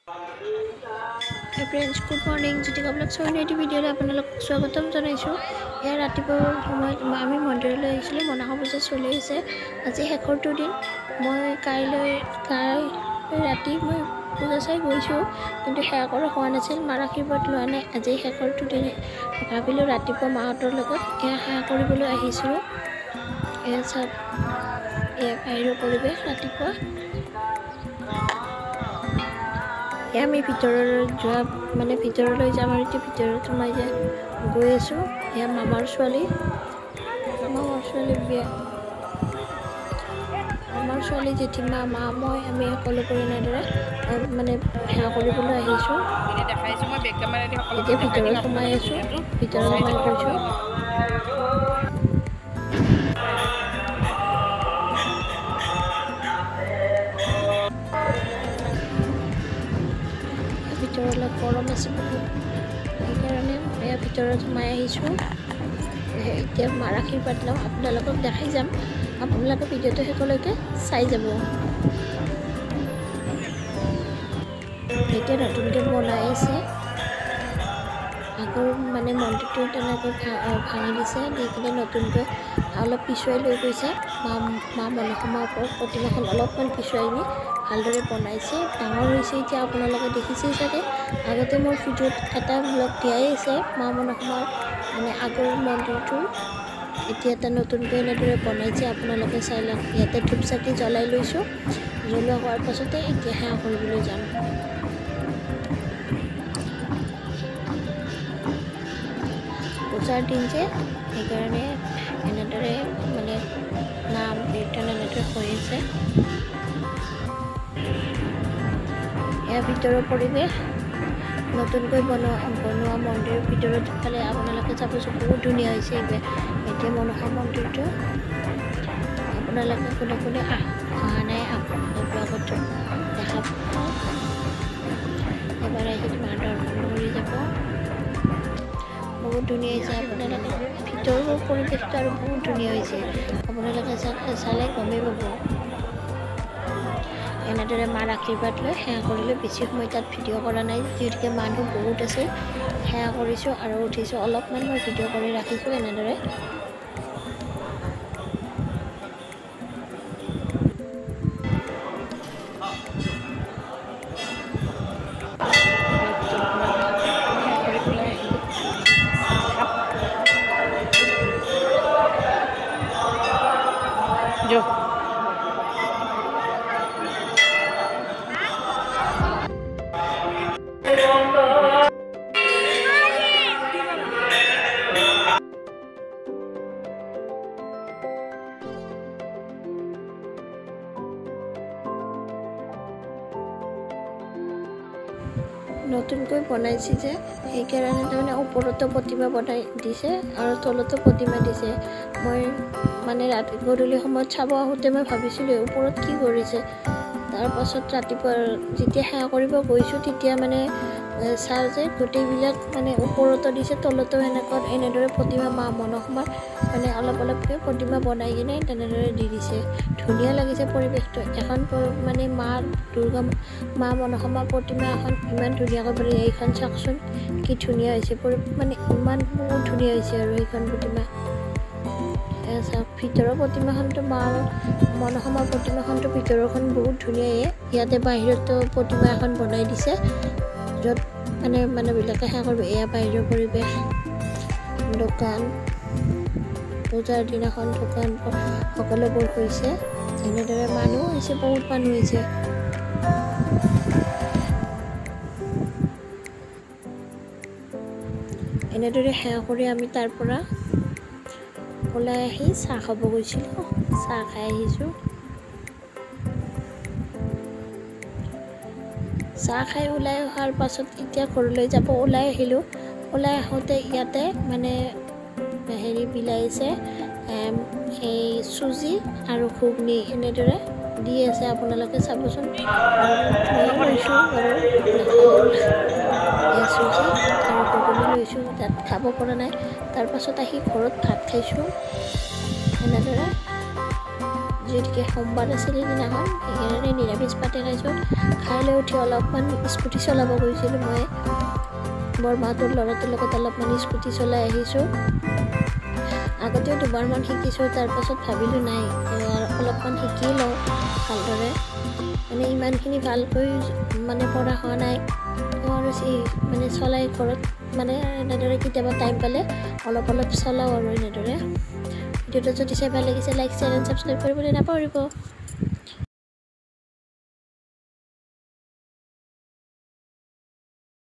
Hi friends, good morning. Jyotika Vlogs ৰ নতুন ভিডিঅ'লৈ আপোনালোকক স্বাগতম জনাইছোঁ। এয়া ৰাতিপুৱাৰ সময়ত আমি মন্দিৰলৈ আহিছিলোঁ। মনসা পূজা চলি আছে। আজি শেষৰটো দিন। মই কাইলৈ ৰাতি মই পূজা চাই গৈছোঁ, কিন্তু সেৱা কৰা হোৱা নাছিল। মাৰ আশীৰ্বাদ লোৱা নাই। আজি শেষৰটো দিন ভাবিলোঁ ৰাতিপুৱা মাহঁতৰ লগত এয়া সেৱা কৰিবলৈ আহিছিলোঁ। এয়া চাওক, এয়া বাহিৰৰ পৰিৱেশ ৰাতিপুৱা। আমি ভিতৰলৈ যাম আৰু এতিয়া ভিতৰত সোমাই গৈ আছোঁ। এয়া মামাৰ ছোৱালী বিয়া। মামাৰ ছোৱালী জেঠীমা, মা, মই আমি সকলোবোৰ এনেদৰে সেৱা কৰিবলৈ আহিছোঁ। এতিয়া ভিতৰত সোমাই আছোঁ, ভিতৰত সোমাই গৈছোঁ। ভিতৰত অলপ গৰম আছে বহুত, সেইকাৰণে এয়া ভিতৰত সোমাই আহিছোঁ। এতিয়া মাৰ আশীৰ্বাদ লওঁ, আপোনালোকক দেখাই যাম। আপোনালোকে ভিডিঅ'টো শেষলৈকে চাই যাব। এতিয়া নতুনকৈ বনাই আছে। আগৰ মন্দিৰটো তেনেকৈ ভাঙি দিছে, দি কিনে নতুনকৈ অলপ পিছুৱাই লৈ গৈছে। মা মনসা ওপৰত প্ৰতিমাখন অলপমান পিছুৱাই নি ভালদৰে বনাইছে। ডাঙৰ হৈছে এতিয়া, আপোনালোকে দেখিছেই চাগে। আগতে মোৰ ভিডিঅ'ত এটা ব্লগ দিয়াই আছে মা মনসাৰ আগৰ মন্দিৰটোৰ। এতিয়া এটা নতুনকৈ এনেদৰে বনাইছে, আপোনালোকে চাই লওক। ইয়াতে ধূপ চাকি জ্বলাই লৈছোঁ। জ্বলোৱা হোৱাৰ পাছতে এতিয়া সেৱা কৰিবলৈ যাম। পূজাৰ দিন যে, সেইকাৰণে এনেদৰে নাম কীৰ্তন এনেদৰে হৈ আছে। এয়া ভিতৰৰ পৰিৱেশ। নতুনকৈ বনোৱা মন্দিৰৰ ভিতৰত ফালে আপোনালোকে চাবচোন, বহুত ধুনীয়া হৈছে। এতিয়া মনসা মন্দিৰটো আপোনালোকে কোনে অহা নাই ব্লগত দেখা পাব। এবাৰ আহি তোমাৰ দৰ্শন কৰি যাব। বহুত ধুনীয়া হৈছে। আপোনালোকে ভিতৰৰ পৰিৱেশটো আৰু বহুত ধুনীয়া হৈছে। আপোনালোকে চালে গমেই পাব। এনেদৰে মাৰ আশীৰ্বাদ লৈ সেৱা কৰিলোঁ। বেছি সময় তাত ভিডিঅ' কৰা নাই, যিহেতুকে মানুহ বহুত আছে। সেৱা কৰিছোঁ আৰু উঠিছোঁ। অলপমান মই ভিডিঅ' কৰি ৰাখিছোঁ এনেদৰে। নতুনকৈ বনাইছে যে, সেইকাৰণে ওপৰতো প্ৰতিমা বনাই দিছে আৰু তলতো প্ৰতিমা দিছে। মই ৰাতি গধূলি সময়ত চাব আহোঁতে মই ভাবিছিলোঁ ওপৰত কি কৰিছে। তাৰপাছত ৰাতিপুৱা যেতিয়া সেৱা কৰিব গৈছোঁ, তেতিয়া চাওঁ যে গোটেইবিলাক ওপৰতো দিছে, তলতো এনেদৰে প্ৰতিমা মা মনসাৰ অলপ অলপকৈ প্ৰতিমা বনাই কিনে তেনেদৰে দি দিছে। ধুনীয়া লাগিছে পৰিৱেশটো। এখন মা মনসা প্ৰতিমা এখন ইমান ধুনীয়াকৈ বনাই। এইখন চাওকচোন কি ধুনীয়া হৈছে। ইমান বহুত ধুনীয়া হৈছে আৰু এইখন প্ৰতিমা। চাওক, ভিতৰৰ প্ৰতিমাখনটো মাৰ মনসা প্ৰতিমাখনটো ভিতৰখন বহুত ধুনীয়াই। ইয়াতে বাহিৰতো প্ৰতিমা এখন বনাই দিছে, য'ত মানুহবিলাকে সেৱা কৰিব। এয়া বাহিৰৰ পৰিৱেশ। দোকান, পূজাৰ দিনাখন দোকান সকলোবোৰ হৈছে। এনেদৰে মানুহ হৈছে, বহুত মানুহ হৈছে। এনেদৰে সেৱা কৰি আমি তাৰ পৰা ওলাই আহি চাহ খাব গৈছিলোঁ। চাহ খাই আহিছোঁ। চাহ খাই ওলাই অহাৰ পাছত এতিয়া ঘৰলৈ যাব ওলাই আহিলোঁ। ওলাই আহোঁতে ইয়াতে বিলাইছে এই চুজি আৰু ঘুগনি এনেদৰে দি আছে। আপোনালোকে চাবচোন। মই লৈছোঁ বাৰু, নাখালোঁ। চুজি আৰু ঘুগনি লৈছোঁ, তাত খাব পৰা নাই। তাৰপাছত আহি ঘৰত ভাত খাইছোঁ। এনেদৰে যিহেতুকে সোমবাৰ আছিল সেইদিনাখন সেইকাৰণে নিৰামিষ পাতে খাইছোঁ খাই লৈ উঠি অলপমান স্কুটি চলাব গৈছিলোঁ মই বৰমাটোৰ ল'ৰাটোৰ লগত অলপমান স্কুটি চলাই আহিছোঁ আগতেও দুবাৰমান শিকিছোঁ তাৰপাছত ভাবিলোঁ নাই অলপমান শিকি লওঁ ভালদৰে মানে ইমানখিনি ভালকৈ মানে পঢ়া হোৱা নাই আৰু মানে চলাই ঘৰত মানে এনেদৰে কেতিয়াবা টাইম পালে অলপ চলাওঁ আৰু এনেদৰে ভিডিঅ'টো যদি চাই ভাল লাগিছে লাইক শ্বেয়াৰ এণ্ড ছাবস্ক্ৰাইব কৰিবলৈ নাপাহৰিব